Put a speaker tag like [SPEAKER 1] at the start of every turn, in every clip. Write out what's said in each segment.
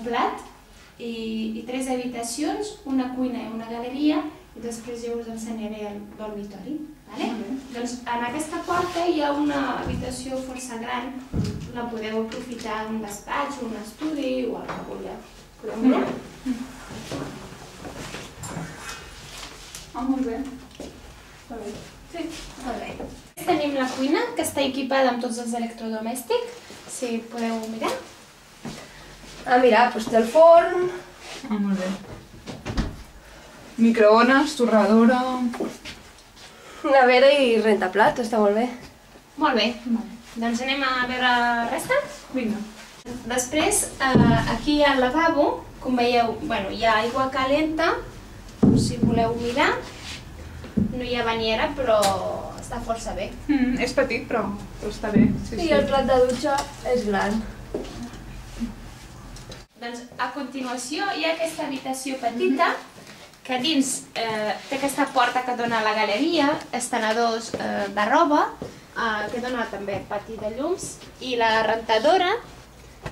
[SPEAKER 1] plat i 3 habitacions, una cuina i una galeria, i després ja us ensenyaré el dormitori. Doncs en aquesta porta hi ha una habitació força gran, la podeu aprofitar un despatx, un estudi o el que vulgueu. Podeu mirar?
[SPEAKER 2] Molt bé. Està bé.
[SPEAKER 1] Sí, molt bé. Tenim la cuina, que està equipada amb tots els electrodomèstics, si podeu mirar.
[SPEAKER 3] Mira, doncs té el forn.
[SPEAKER 2] Molt bé. Microones, torradora...
[SPEAKER 3] Nevera i rentaplats, està molt bé.
[SPEAKER 1] Molt bé. Doncs anem a veure la resta?
[SPEAKER 2] Vinga.
[SPEAKER 1] Després, aquí al lavabo, com veieu, hi ha aigua calenta, si voleu mirar. No hi ha banyera, però està força bé.
[SPEAKER 2] És petit, però està bé.
[SPEAKER 3] I el plat de dutxa és gran.
[SPEAKER 1] Doncs a continuació hi ha aquesta habitació petita, que dins té aquesta porta que dona a la galeria, estenedors de roba, que dona també pati de llums, i la rentadora,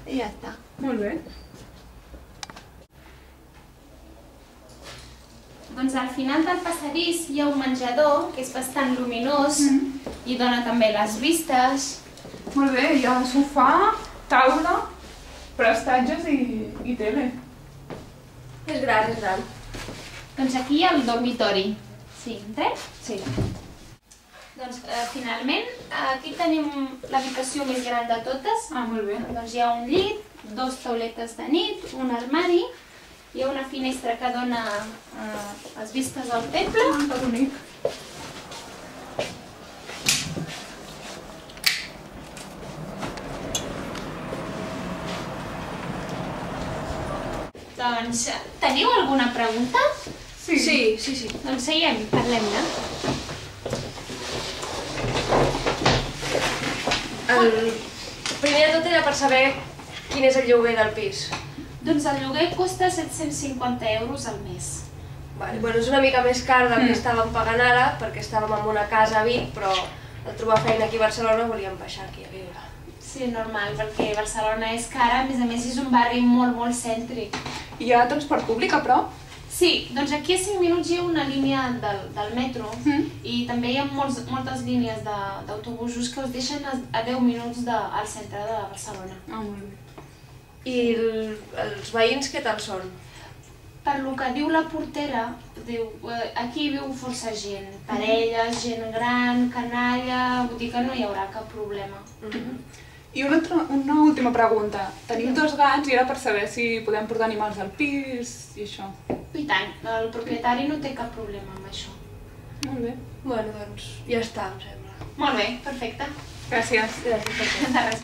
[SPEAKER 1] i ja està.
[SPEAKER 2] Molt bé.
[SPEAKER 1] Doncs al final del passadís hi ha un menjador que és bastant luminós i dona també les vistes.
[SPEAKER 2] Molt bé, hi ha sofà, taula, prestatges i tele.
[SPEAKER 3] És gran, és gran.
[SPEAKER 1] Doncs aquí hi ha el dormitori. Sí, entrem?
[SPEAKER 3] Sí.
[SPEAKER 1] Doncs finalment aquí tenim l'habitació més gran de totes.
[SPEAKER 2] Molt bé.
[SPEAKER 1] Doncs hi ha un llit, 2 tauletes de nit, un armari, hi ha una finestra que dona les vistes al temple.
[SPEAKER 2] Que bonic.
[SPEAKER 1] Doncs teniu alguna pregunta?
[SPEAKER 2] Sí.
[SPEAKER 1] Doncs seiem, parlem-ne.
[SPEAKER 3] Primer de tot era per saber quin és el lloguer del pis.
[SPEAKER 1] Doncs el lloguer costa 750 euros al mes.
[SPEAKER 3] És una mica més car del que estàvem pagant ara, perquè estàvem en una casa a Vic, però al trobar feina aquí a Barcelona volíem baixar aquí a viure.
[SPEAKER 1] Sí, normal, perquè Barcelona és cara, a més és un barri molt cèntric.
[SPEAKER 2] Hi ha transport públic a prop?
[SPEAKER 1] Sí, doncs aquí a 5 minuts hi ha una línia del metro i també hi ha moltes línies d'autobusos que us deixen a 10 minuts al centre de Barcelona.
[SPEAKER 2] Molt bé.
[SPEAKER 3] I els veïns què tal són?
[SPEAKER 1] Per lo que diu la portera, aquí viu força gent, parelles, gent gran, canalla, vull dir que no hi haurà cap problema.
[SPEAKER 2] I una última pregunta. Tenim 2 gats i era per saber si podem portar animals al pis i això.
[SPEAKER 1] I tant, el propietari no té cap problema amb això.
[SPEAKER 2] Molt bé.
[SPEAKER 3] Doncs ja està, em sembla.
[SPEAKER 1] Molt bé, perfecte.
[SPEAKER 2] Gràcies.
[SPEAKER 3] Gràcies per tot.
[SPEAKER 1] De res.